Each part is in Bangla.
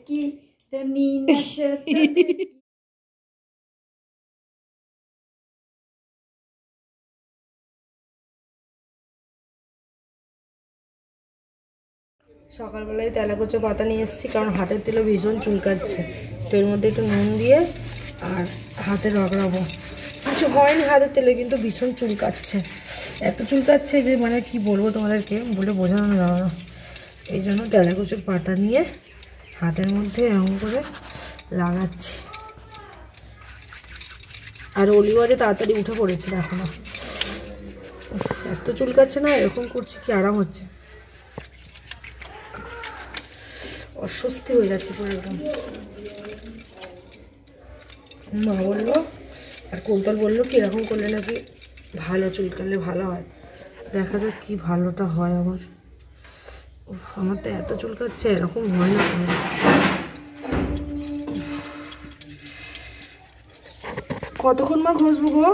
কি সকালবেলায় তেলাকুচো পাতা নিয়ে এসেছি, কারণ হাতের তেলে ভীষণ চুলকাচ্ছে। তো এর মধ্যে একটু নুন দিয়ে আর হাতে রগড়াবো। কিছু হয়নি হাতের তেলে, কিন্তু ভীষণ চুলকাচ্ছে, এত চুলকাচ্ছে যে মানে কি বলবো তোমাদেরকে, বলে বোঝানো যাবে না। এই জন্য তেলাকুচোর পাতা নিয়ে হাতের মধ্যে এরকম করে লাগাচ্ছি। আর অলিও যে তাড়াতাড়ি উঠে পড়েছে, দেখো না এত চুলকাচ্ছে না, এরকম করছে কি আরাম হচ্ছে, অস্বস্তি হয়ে যাচ্ছে পুরো একদম। মা বললো আর কুন্তল বললো কি এরকম করলে নাকি ভালো, চুলকালে ভালো হয়। দেখা যাক কি ভালোটা হয় আমার। আমার তো এত চুলকাচ্ছে, এরকম হয় না। কতক্ষণ মা ঘষবো গো?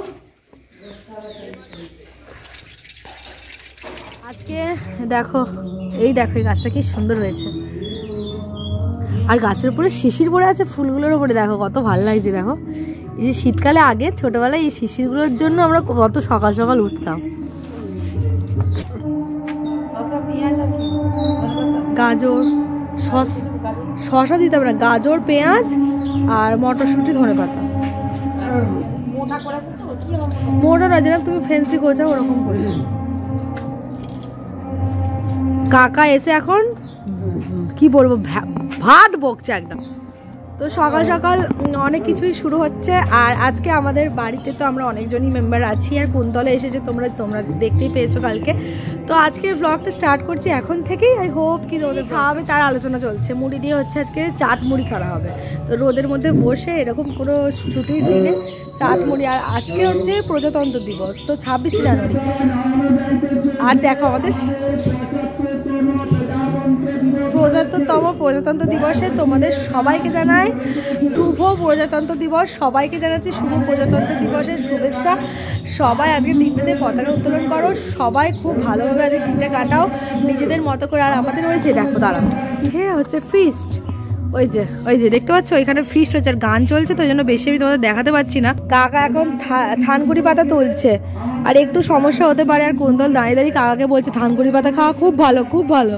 আজকে দেখো, এই দেখো এই গাছটা কি সুন্দর হয়েছে, আর গাছের উপরে শিশির পড়ে আছে ফুলগুলোর উপরে, দেখো কত ভালো লাগছে। দেখো এই যে শীতকালে আগে ছোটবেলায় এই শিশিরগুলোর জন্য আমরা কত সকাল সকাল উঠতাম। গাজর, শসা দিতে হবে না, গাজর, পেঁয়াজ আর মটরশুঁটি, ধনেপাতা। মোটা না, যেরকম তুমি ফেন্সি করছো ওরকম করছো। কাকা এসে এখন কি বলবো, ভাট বকছে একদম। তো সকাল সকাল অনেক কিছুই শুরু হচ্ছে। আর আজকে আমাদের বাড়িতে তো আমরা অনেকজনই মেম্বার আছি, আর কুন্তলে এসেছে, তোমরা দেখতেই পেয়েছো কালকে। তো আজকে ব্লগটা স্টার্ট করছি এখন থেকেই। আই হোপ কি ওদের খাওয়া হবে তার আলোচনা চলছে। মুড়ি দিয়ে হচ্ছে আজকে চাট মুড়ি খাওয়া হবে। তো রোদের মধ্যে বসে এরকম কোনো ছুটির দিনে চাট মুড়ি। আর আজকে হচ্ছে প্রজাতন্ত্র দিবস, তো 26শে জানুয়ারি। আর দেখো আমাদের প্রজাতন্ত্র দিবসে তোমাদের সবাইকে জানাই শুভ প্রজাতন্ত্র দিবস। সবাইকে জানাচ্ছি শুভ প্রজাতন্ত্র দিবসের শুভেচ্ছা। সবাই আজকে দিনটাতে পতাকা উত্তোলন করো, সবাই খুব ভালোভাবে আজকে দিনটা কাটাও নিজেদের মতো করে। আর আমাদের ওই যে দেখো দাঁড়াও, হ্যাঁ হচ্ছে ফিস্ট, ওই যে দেখতে পাচ্ছ ওইখানে ফিস্ট হচ্ছে, আর গান চলছে, তো ওই জন্য বেশি আমি তোমাদের দেখাতে পারছি না। কাকা এখন থানকুড়ি পাতা তুলছে, আর একটু সমস্যা হতে পারে। আর কুন্তল দাঁড়িয়ে দাঁড়িয়ে কাকাকে বলছে থানকুড়ি পাতা খাওয়া খুব ভালো, খুব ভালো।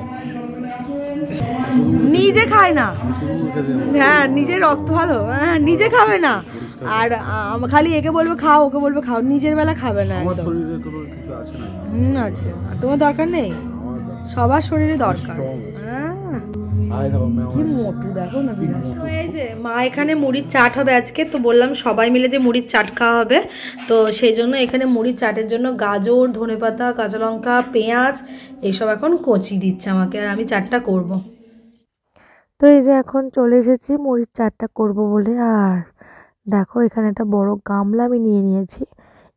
নিজে খায় না, হ্যাঁ নিজের রক্ত ভালো, হ্যাঁ নিজে খাবে না। আর খালি একে বলবে খাও, ওকে বলবে খাও, নিজের বেলা খাবে না। আচ্ছা, তোমার দরকার নেই, সবার শরীরে দরকার। কি মোটু দেখো না। তো এই যে মা এখানে মুড়ির চাট হবে আজকে, তো বললাম সবাই মিলে যে মুড়ির চাট খাওয়া হবে, তো সেই জন্য এখানে মুড়ির চাটের জন্য গাজর, ধনেপাতা, কাঁচা লঙ্কা, পেঁয়াজ এইসব এখন কচি দিচ্ছে আমাকে, আর আমি চাটটা করব। তো এই যে এখন চলে এসেছি মুড়ির চাটটা করব বলে। আর দেখো এখানে একটা বড় গামলা আমি নিয়ে নিয়েছি,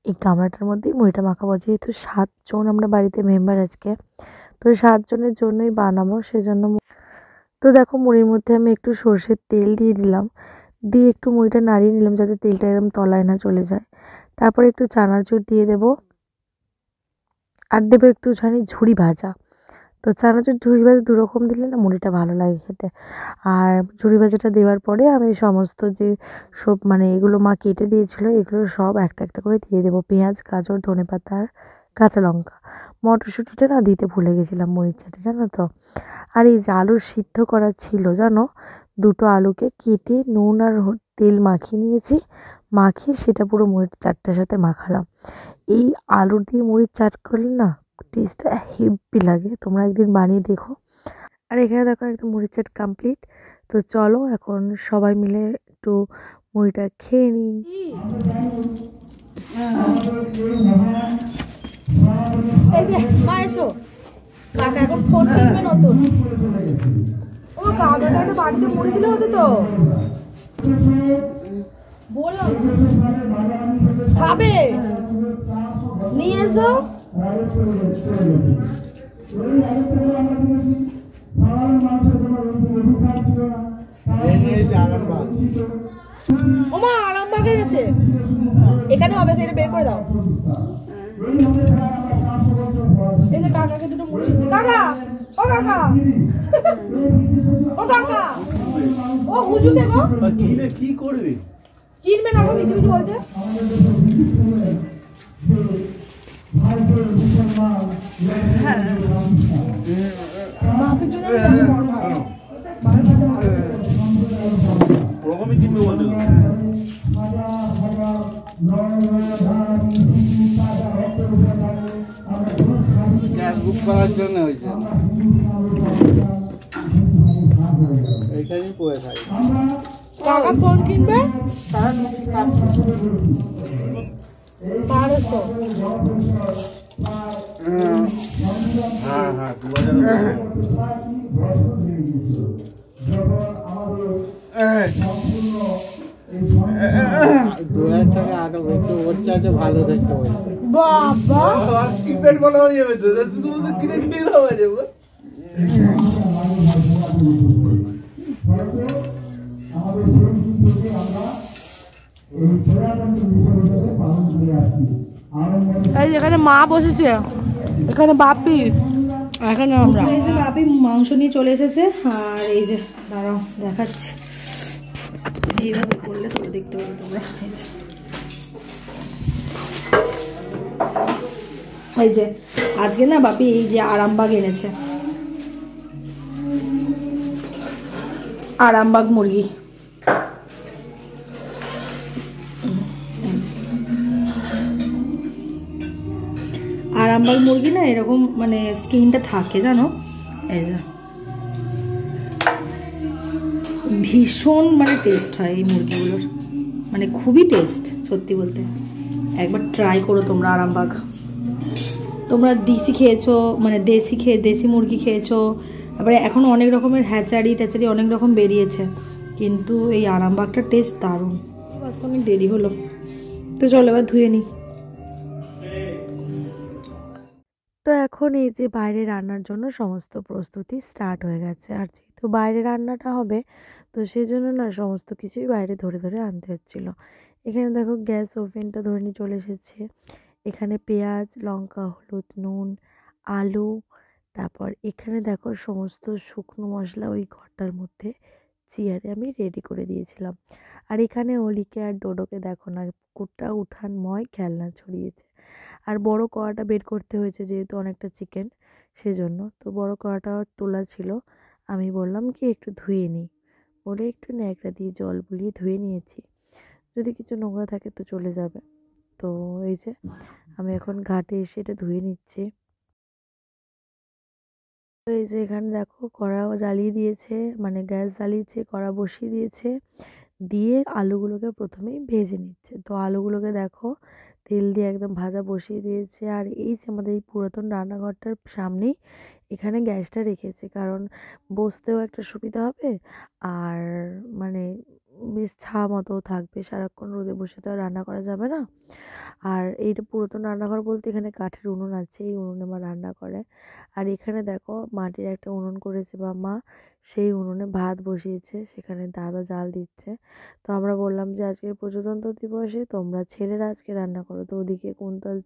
এই গামলাটার মধ্যেই মুড়িটা মাখাবো। যেহেতু 7 জন আমরা বাড়িতে মেম্বার আজকে, তো 7 জনের জন্যই বানাবো, সেজন্য। তো দেখো মুড়ির মধ্যে আমি একটু সর্ষের তেল দিয়ে দিলাম, দিয়ে একটু মুড়িটা নাড়িয়ে নিলাম যাতে তেলটা একদম তলায় না চলে যায়। তারপরে একটু চানাচুর দিয়ে দেবো, আর দেবো একটুখানি ঝুড়ি ভাজা। তো চানাচুর ঝুড়ি ভাজা দুরকম দিলে না মুড়িটা ভালো লাগে খেতে। আর ঝুড়ি ভাজাটা দেওয়ার পরে আমি সমস্ত যে সব মানে এগুলো মা কেটে দিয়েছিল এগুলো সব একটা একটা করে দিয়ে দেবো, পেঁয়াজ, গাজর, ধনেপাতা আর কাঁচা লঙ্কা। মটরশুঁটিটা না দিতে ভুলে গেছিলাম মুড়ির চাটে, জানো তো। আর এই যে আলু সিদ্ধ করা ছিল জানো, 2টো আলুকে কেটে নুন আর তেল মাখিয়ে নিয়েছি, মাখিয়ে সেটা পুরো মুড়ির চাটটার সাথে মাখালাম। এই আলুর দিয়ে মুড়ির চাট করলে না টেস্টটা হেভি লাগে, তোমরা একদিন বানিয়ে দেখো। আর এখানে দেখো একদম মুড়ির চাট কমপ্লিট। তো চলো এখন সবাই মিলে একটু মুড়িটা খেয়ে নিই। এই যে মা এসো, কাকা এখন ফোন কিনবে নতুন। ও কাকাটা একটা বাড়িতে মুড়ি দিলে হতো তো, বললাম খাবে নিয়ে এসো। ওমা আরামবাগে গেছে, এখানে হবে সেটা বের করে দাও। এই যে কাকাকে দুটো মুড়ি দিচ্ছি। কাকা, ও কাকা, ও কাকা, হুজুকে গো কিনে কি করবে? কিনবে না গো মিছি মিছি বলছে। হ্যাঁ বাপের জন্য ওরকমই কিনবে বলে গ্যাস বুক করার জন্য হয়েছে এইখানেই পড়ে থাকে। কাকা ফোন কিনবে 1200। হ্যাঁ হ্যাঁ 2000 2000 টাকা আরো একটু ওর চাইতে ভালো দেখতে হয়েছে। বাবা কিপ্যাড বলা হয়ে যাবে তো শুধু কিনে কিনে হয়ে যাবে। এই এখানে মা বসেছে, এখানে বাপি, এখানে আমরা। এই যে বাপি মাংস নিয়ে চলে এসেছে আর এই যে দাঁড়াও দেখাচ্ছি, এইভাবে করলে তোমরা দেখতে পাবে তোমরা। এই যে আজকে না বাপি এই যে আরামবাগ এনেছে, আরামবাগ মুরগি। আরামবাগ মুরগি না এরকম মানে স্কিনটা থাকে জানো, এই যে ভীষণ মানে টেস্ট হয় এই মুরগিগুলোর, মানে খুবই টেস্ট সত্যি বলতে। একবার ট্রাই করো তোমরা আরামবাগ। তোমরা দেশি খেয়েছো, মানে দেশি মুরগি খেয়েছো, তারপরে এখন অনেক রকমের হ্যাচারি ট্যাচারি অনেক রকম বেরিয়েছে, কিন্তু এই আরামবাগটার টেস্ট দারুণ। বাস্তব অনেক দেরি হলো, তো চলো এবার ধুয়ে নিই। তো এখন এই যে বাইরে রান্নার জন্য সমস্ত প্রস্তুতি স্টার্ট হয়ে গেছে, আর যেহেতু বাইরে রান্নাটা হবে তো সেই জন্য না সমস্ত কিছুই বাইরে ধরে ধরে আনতে হচ্ছিলো। এখানে দেখো গ্যাস ওভেনটা ধরে নিয়ে চলে এসেছে, এখানে পেঁয়াজ লঙ্কা হলুদ নুন আলু, তারপর এখানে দেখো সমস্ত শুকনো মশলা ওই ঘরটার মধ্যে চেয়ারে আমি রেডি করে দিয়েছিলাম। আর এখানে অলিকে আর ডোডোকে দেখো না গোটা উঠানময় খেলনা ছড়িয়েছে। আর বড় কড়াটা বের করতে হয়েছে যেহেতু অনেকটা চিকেন সেজন্য, তো বড় কড়াটা তোলা ছিল, আমি বললাম কি একটু ধুয়ে নিই বলে একটু ন্যাকড়া দিয়ে জল বুলিয়ে ধুয়ে নিয়েছি, যদি কিছু নোংরা থাকে তো চলে যাবে। তো এই যে আমি এখন ঘাটে এসে এটা ধুয়ে নিচ্ছি। তো এই যে এখানে দেখো কড়াও জ্বালিয়ে দিয়েছে, মানে গ্যাস জ্বালিয়েছে, কড়া বসিয়ে দিয়েছে, দিয়ে আলুগুলোকে প্রথমেই ভেজে নিচ্ছে। তো আলুগুলোকে দেখো তেল দিয়ে একদম ভাজা বসিয়ে দিয়েছে। আর এই যে আমাদের এই পুরাতন রান্নাঘরটার সামনেই এখানে গ্যাসটা রেখেছে, কারণ বসতেও একটা সুবিধা হবে, আর মানে বেশ ছা মতো থাকবে, সারাক্ষণ রোদে বসে তো আর রান্না করা যাবে না। আর এইটা পুরাতন রান্নাঘর বলতে এখানে কাঠের উনুন আছে, এই উনুনে মা রান্না করে। আর এখানে দেখো মাটির একটা উনুন করেছে বা মা, সেই উনুনে ভাত বসিয়েছে, সেখানে দাদা জাল দিচ্ছে। তো আমরা বললাম যে আজকের প্রজাতন্ত্র দিবসে তোমরা ছেলেরা আজকে রান্না করো, তো ওদিকে কুন্তল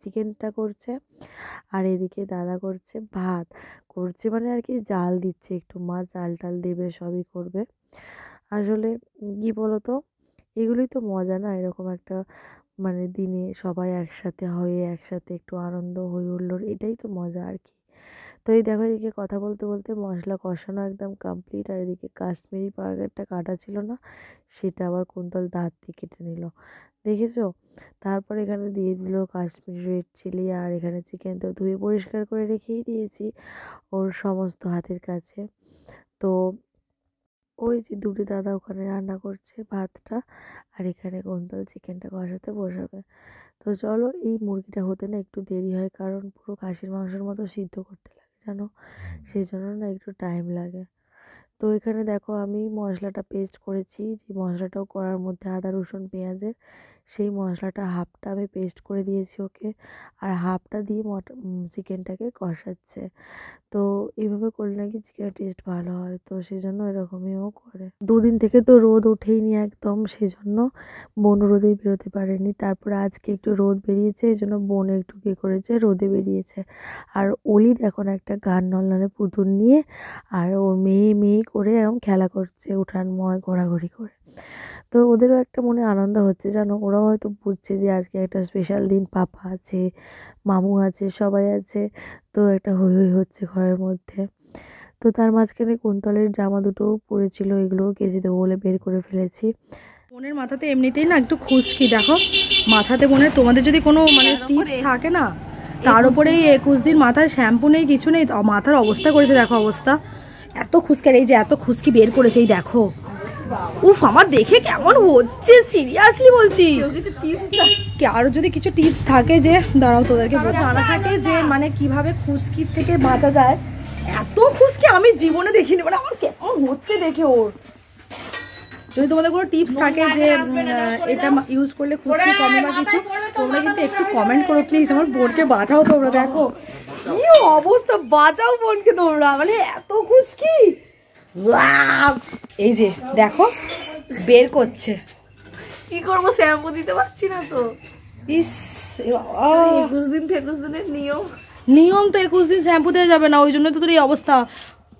চিকেনটা করছে আর এদিকে দাদা করছে ভাত করছে, মানে আর কি জাল দিচ্ছে, একটু মা চাল টাল দেবে সবই করবে। আসলে কি বলতো, এগুলোই তো মজা না, এরকম একটা মানে দিনে সবাই একসাথে হয়ে একসাথে একটু আনন্দ হই হুল্লোড়, এটাই তো মজা আর কি। তো এই দেখো এদিকে কথা বলতে বলতে মশলা কষানো একদম কমপ্লিট, আর এদিকে কাশ্মীরি পাউডারটা কাটা ছিল না, সেটা আবার কুন্তল দাঁত দিয়ে কেটে নিল, দেখেছো। তারপর এখানে দিয়ে দিল কাশ্মীরি রেড চিলি, আর এখানে চিকেন তো ধুয়ে পরিষ্কার করে রেখেই দিয়েছি ওর সমস্ত হাতের কাছে। তো ওই যে দুটি দাদা ওখানে রান্না করছে ভাতটা, আর এখানে কুন্তল চিকেনটা কষাতে বসাবে। তো চলো, এই মুরগিটা হতে না একটু দেরি হয়, কারণ পুরো খাসির মাংসের মতো সিদ্ধ করতে লাগে জানো, সেই জন্য না একটু টাইম লাগে। তো এখানে দেখো আমি মশলাটা পেস্ট করেছি, যে মশলাটাও করার মধ্যে আদা রসুন পেঁয়াজের, সেই মশলাটা হাফটা আমি পেস্ট করে দিয়েছি ওকে, আর হাফটা দিয়ে চিকেনটাকে কষাচ্ছে। তো এইভাবে করলে নাকি চিকেনের টেস্ট ভালো হয়, তো সেই জন্য এরকমই ও করে। দুদিন থেকে তো রোদ ওঠেইনি একদম, সেই জন্য বোন রোদেই বেরোতে পারেনি। তারপরে আজকে একটু রোদ বেরিয়েছে, এই জন্য বোন একটু কী করেছে, রোদে বেরিয়েছে। আর অলির এখন একটা গান নলনারে পুতুল নিয়ে আর ওর মেয়ে করে এরকম খেলা করছে উঠানময় ঘোরাঘুরি করে। তো ওদেরও একটা মনে আনন্দ হচ্ছে জানো, ওরাও হয়তো বুঝছে যে আজকে একটা স্পেশাল দিন, পাপা আছে, মামু আছে, সবাই আছে, তো একটা হই হই হচ্ছে ঘরের মধ্যে। তো তার মাঝখানে কুন্তলের জামা দুটোও পড়েছিল, এগুলোও কেচে দেবো বলে বের করে ফেলেছি। বোনের মাথাতে এমনিতেই না একটু খুশকি, দেখো মাথাতে বোনের, তোমাদের যদি কোনো মানে টিপস থাকে না, তার উপরে এই 21 দিন মাথায় শ্যাম্পু নেই, কিছু নেই, মাথার অবস্থা করেছে দেখো, অবস্থা এত খুশকি। এই যে এত খুশকি বের করেছে, এই দেখো, উফ আমার দেখে কেমন হচ্ছে, সিরিয়াসলি বলছি। আর যদি কিছু টিপস থাকে যে দাঁড়াও তোদেরকে জানা থাকে যে মানে কিভাবে খুশকির থেকে বাঁচা যায়, এত খুশকি আমি জীবনে দেখিনি, মানে আমার কেমন হচ্ছে দেখে ওর। যদি তোমাদের কোনো টিপস থাকে যে এটা ইউজ করলে খুশকি কমে বা কিছু, তোমরা কিন্তু একটু কমেন্ট করো প্লিজ, আমার বোনকে বাঁচাও তোমরা। দেখো কি অবস্থা, বাঁচাও বোনকে তোমরা, মানে এত খুশকি। এই যে দেখো বের করছে, কি করবো, শ্যাম্পু দিতে পারছি না তো। ইস 21 দিনের নিয়ম তো 21 দিন শ্যাম্পু দেওয়া যাবে না, ওই জন্য তো তোর এই অবস্থা।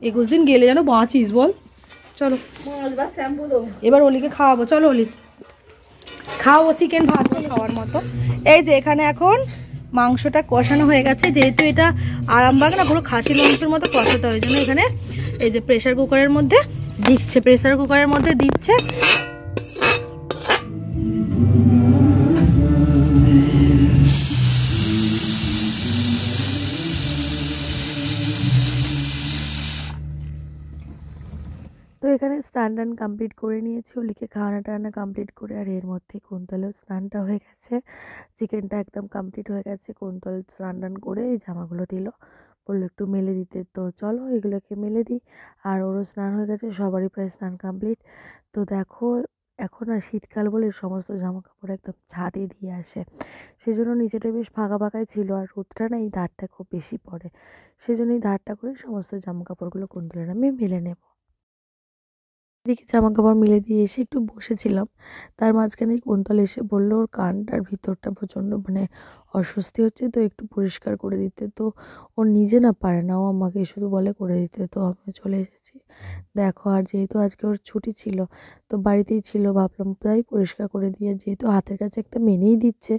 21 দিন গেলে যেন বাঁচিস বল। চলো শ্যাম্পু দেবো, এবার অলিকে খাওয়াবো, চলো অলি খাওয়াবো চিকেন ভাত খাওয়ার মতো। এই যে এখানে এখন মাংসটা কষানো হয়ে গেছে, যেহেতু এটা আরামবাগ না, পুরো খাসির মাংসের মতো কষাতে হয়, জন্য এখানে এই যে প্রেসার কুকারের মধ্যে দিচ্ছে। তো এখানে স্নান টান কমপ্লিট করে নিয়েছি, অলিকে খাওয়ানো টানা কমপ্লিট করে, আর এর মধ্যে কুন্তলেও স্নানটা হয়ে গেছে, চিকেনটা একদম কমপ্লিট হয়ে গেছে। কুন্তল স্নান টান করে এই জামাগুলো দিল, বললো একটু মেলে দিতে, তো চলো এগুলোকে মেলে দিই। আর ওরও স্নান হয়ে গেছে, সবারই প্রায় স্নান কমপ্লিট। তো দেখো এখন আর শীতকাল বলে সমস্ত জামা কাপড় একদম ছাদে দিয়ে আসে, সেজন্য নিচেটা বেশ ফাঁকা ফাঁকাই ছিল, আর রোদটা না এই ধারটা খুব বেশি পড়ে, সেজন্য এই ধারটা করে সমস্ত জামা কাপড়গুলো কুন্তলের আমি মেলে নেব। এদিকে জামা কাপড় মিলে দিয়ে এসে একটু বসেছিলাম, তার মাঝখানে কুন্তল এসে বললো ওর কানটার ভিতরটা প্রচণ্ড মানে অস্বস্তি হচ্ছে, তো একটু পরিষ্কার করে দিতে। তো ও নিজে না পারে না, ও আমাকে শুধু বলে করে দিতে, তো আমি চলে এসেছি। দেখো আর যেহেতু আজকে ওর ছুটি ছিল, তো বাড়িতেই ছিল, ভাবলাম তাই পরিষ্কার করে দিয়ে, যেহেতু হাতের কাছে একটা মেনেই দিচ্ছে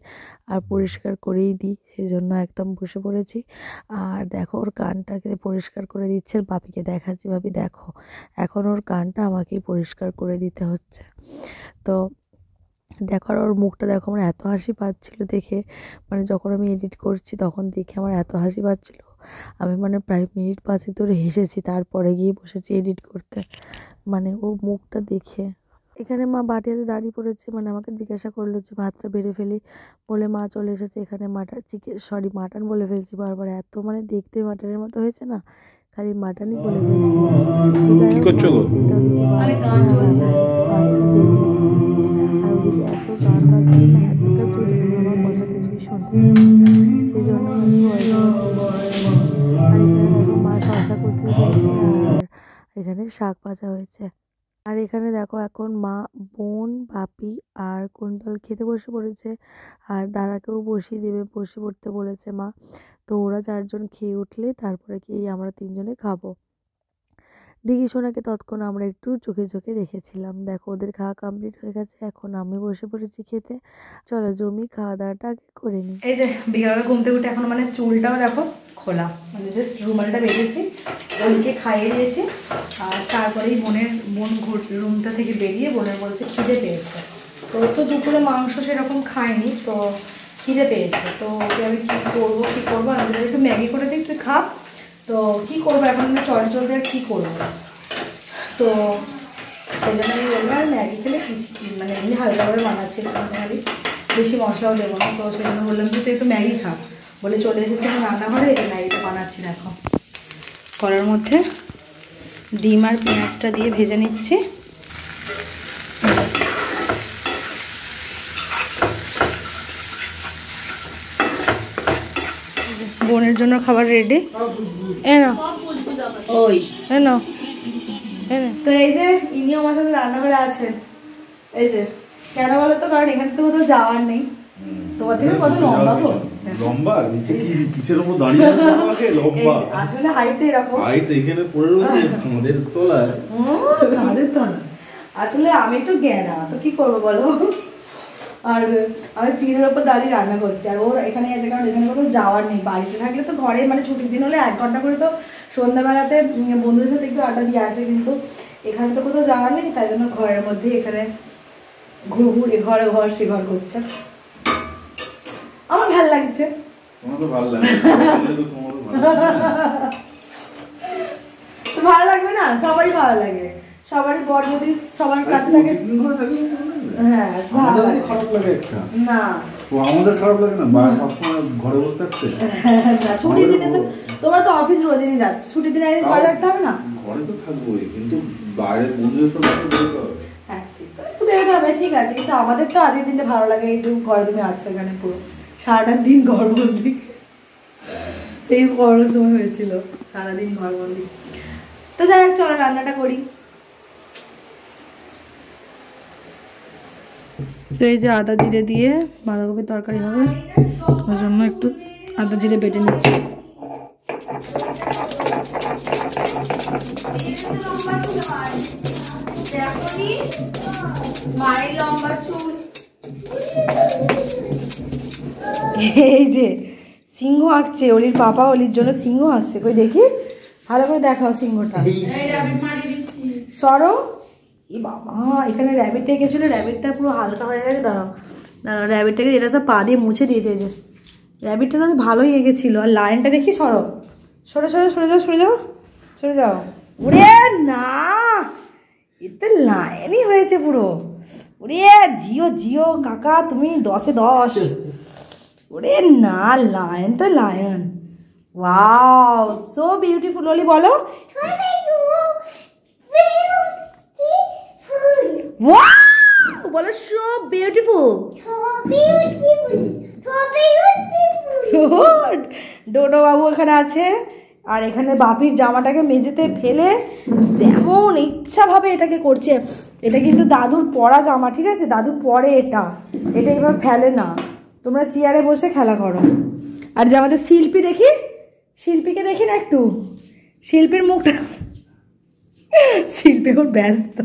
আর পরিষ্কার করেই দিই, সেই জন্য একদম বসে পড়েছি। আর দেখো ওর কানটাকে পরিষ্কার করে দিচ্ছে, আর বাপিকে দেখাচ্ছি, ভাবি দেখো এখন ওর কানটা আমাকেই পরিষ্কার করে দিতে হচ্ছে। তো দেখো আর ওর মুখটা দেখো, আমার এত হাসি পাচ্ছিল দেখে, মানে যখন আমি এডিট করছি তখন দেখে আমার এত হাসি পাচ্ছিল, আমি মানে প্রায় মিনিট 5 ধরে হেসেছি, তারপরে গিয়ে বসেছি এডিট করতে, মানে ওর মুখটা দেখে। এখানে মা বাটিতে দাঁড়িয়ে পড়েছে, মানে আমাকে জিজ্ঞাসা করলো যে ভাতটা বেড়ে ফেলি বলে মা চলে এসেছে। এখানে মাটন বলে ফেলছি বারবার, এত মানে দেখতে মাটনের মতো হয়েছে না, খালি মাটনই বলে ফেলছি। কি করছো গো? আরে গান চলছে, আর ওদিকে এত গান বাজছে না, এতটা জোরে আমার কথা কিছুই শুনতে সেই জন্য আমি আর এখানে দেখো মা শসা কুচিয়ে দিয়েছে, আর এখানে শাক ভাজা হয়েছে। আর এখানে দেখো এখন মা, বোন, বাপি আর কুন্তল খেতে বসে পড়েছে, আর দাদাকেও বসিয়ে দেবে, বসে পড়তে বলেছে মা। তো ওরা 4 জন খেয়ে উঠলে তারপরে কি আমরা 3 জনে খাবো। দিঘি সোনাকে তৎক্ষণ আমরা একটু চোখে চোখে রেখেছিলাম। দেখো ওদের খাওয়া কমপ্লিট হয়ে গেছে, এখন আমি বসে পড়েছি খেতে। চলো জমি খাওয়া দাওয়াটা আগে করে নিই। এই যে বিকালবেলা ঘুম থেকে উঠে এখন মানে চুলটাও দেখো খোলা, মানে জাস্ট রুমালটা বেরিয়েছি, বোনকে খাইয়ে দিয়েছি, আর তারপরেই বোন রুমটা থেকে বেরিয়ে বোনের বলছে খিদে পেয়েছে। তো দুপুরে মাংস সেরকম খায়নি, তো খিদে পেয়েছে, তো ওকে আমি কী করবো আমি একটু ম্যাগি করে দিই, তুই খা। তো কী করবো এখন চলতে আর কী করবো, তো সেই জন্য আমি বলবো আর ম্যাগি খেলে মানে এমনি হালকা করে বানাচ্ছি, আমি বেশি মশলাও দেবো না, তো সেই জন্য বললাম যে তুই একটু ম্যাগি খা বলে চলে এসেছি আমার রান্নাঘরে। এই ম্যাগিটা বানাচ্ছি দেখো, কড়ার মধ্যে ডিম আর পেঁয়াজটা দিয়ে ভেজে নিচ্ছি। জন্য খাবার রেডি। এ না ওই এ না তো এই যে ইনি আমার সাথে রান্না করে আছেন। এই যে কেন বলো তো, কারণ এখানে তো কোথাও যাওয়ার নেই। তোমার থেকে কত লম্বা গো, লম্বা নিচে কিসের উপর দাঁড়িয়ে আছে লম্বা, আসলে হাইট এরকম, হাইট এখানে পড়ে রয়েছে আমাদের তলায়। আমাদের তো না, আসলে আমি একটু জ্ঞানা তো কি করবো বলো। আর আমি পিঠের ওপর দাঁড়িয়ে রান্না করছি, আর ওর এখানে আছে কারণ এখানে কোথাও যাওয়ার নেই। বাড়িতে থাকলে তো ঘরে মানে ছুটির দিন হলে 1 ঘন্টা করে তো সন্ধ্যাবেলাতে বন্ধুদের সাথে একটু আড্ডা দিয়ে আসে, কিন্তু এখানে তো কোথাও যাওয়ার নেই, তাই জন্য ঘরের মধ্যে এখানে ঘুরে ঘরে ঘর সে ঘর করছে। আমার ভালো লাগছে। তোমার তো ভালো লাগে, তো ভালো লাগবে না, সবারই ভালো লাগে, সবারই বর যদি সবার কাছে থাকে। হ্যাঁ ভালো লাগে। খারাপ লাগে একটা না তো আমাদের খারাপ লাগে না, বা সবসময় ঘরে বসে থাকতে। না ছুটির দিনে তো তোমরা তো অফিস রোজই যাচ্ছ, ছুটির দিনে একদিন ঘরে থাকতে হবে না? ঘরে তো থাকবোই, কিন্তু বাইরে বন্ধুদের তো বেরোতে হবে। হ্যাঁ একটু বেরোতে হবে, ঠিক আছে, কিন্তু আমাদের তো আজকের দিনটা ভালো লাগে। এই যে ঘরে তুমি আছো এখানে পুরো সারাটা দিন ঘরবন্দি, সেই করোনার সময় হয়েছিল সারাদিন ঘরবন্দি। তো যাই হোক চলো রান্নাটা করি। তো এই যে আদা জিরে দিয়ে বাঁধাকপির তরকারি হবে, ওর জন্য একটু আদা জিরে বেটে নিচ্ছি। মায়ের লম্বা চুল, এই যে সিংহ আঁকছে, অলির পাপা অলির জন্য সিংহ আঁকছে, কই দেখি ভালো করে দেখাও সিংহটা। সরো, এ বাবা এখানে র্যাবিটটা এঁকেছিল, র্যাবিটটা পুরো হালকা হয়ে গেছে। দাঁড়াও দাঁড়াও, র্যাবিটটাকে এটা সব পা দিয়ে মুছে দিয়েছে। এই যে র্যাবিটটা তাহলে ভালোই এঁকেছিল। আর লাইনটা দেখি, সরো সরে সরে সরে যাও সরে যাও সরে যাও। ওরে না, এ তো লাইনই হয়েছে পুরো। ওরে জিও জিও কাকা, তুমি 10-এ 10। ওরে না, লায়ন তো লায়ন। Wow so beautiful. ওলি বলো ওয়াও, বলো সো বিউটিফুল। ডোডো বাবু এখানে আছে, আর এখানে বাপির জামাটাকে মেঝেতে ফেলে যেমন ইচ্ছাভাবে এটাকে করছে। এটা কিন্তু দাদুর পরা জামা, ঠিক আছে, দাদু পরে এটা, এটা এবার ফেলে না। তোমরা চেয়ারে বসে খেলা করো। আর যে আমাদের শিল্পী দেখি, শিল্পীকে দেখি না একটু, শিল্পীর মুখটা, শিল্পী এখন ব্যস্ত,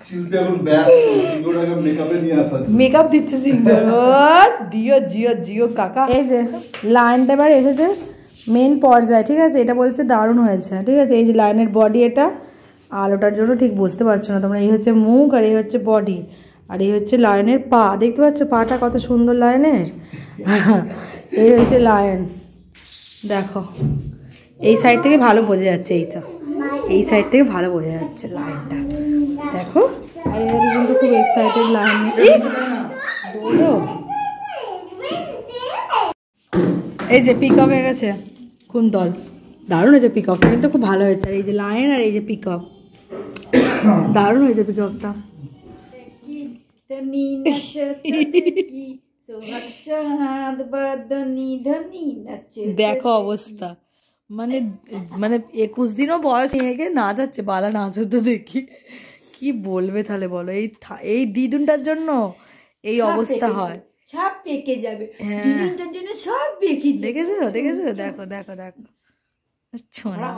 শিল্পী এখন ব্যস্ত, সিংহটাকে মেকআপে নিয়ে আসা, মেকআপ দিচ্ছে সিংহ। জিও জিও জিও কাকা। এই যে লাইনটা এবার এসেছে মেন পর্যায়ে, ঠিক আছে, এটা বলছে দারুণ হয়েছে, ঠিক আছে। এই যে লাইনের বডি, এটা আলোটার জন্য ঠিক বুঝতে পারছো না তোমরা। এই হচ্ছে মুখ, আর এই হচ্ছে বডি, আর এই হচ্ছে লায়নের পা। দেখতে পাচ্ছ পাটা কত সুন্দর লায়নের। এই হচ্ছে লায়ন, দেখো এই সাইড থেকে ভালো বোঝা যাচ্ছে। এই তো এই সাইড থেকে ভালো বোঝা যাচ্ছে লাইনটা, দেখো। আর এরা দুজন তো খুব এক্সাইটেড লাইন। এই যে পিক আপ হয়ে গেছে কুন্তল, দারুণ হয়েছে পিকআপটা, কিন্তু খুব ভালো হয়েছে। আর এই যে লাইন আর এই যে পিকআপ, দারুণ হয়েছে পিকআপটা। দেখো অবস্থা, মানে মানে 21 দিনও বয়স মেয়েকে নাচ হচ্ছে, বালা নাচ হতো দেখি। কি বলবে তাহলে বলো, এই দিদুনটার জন্য এই অবস্থা হয়। সব পেকে যাবে, হ্যাঁ দিদিনটার জন্য সব পেকে যাবে। দেখেছো দেখেছো, দেখো দেখো দেখো, ছোনা।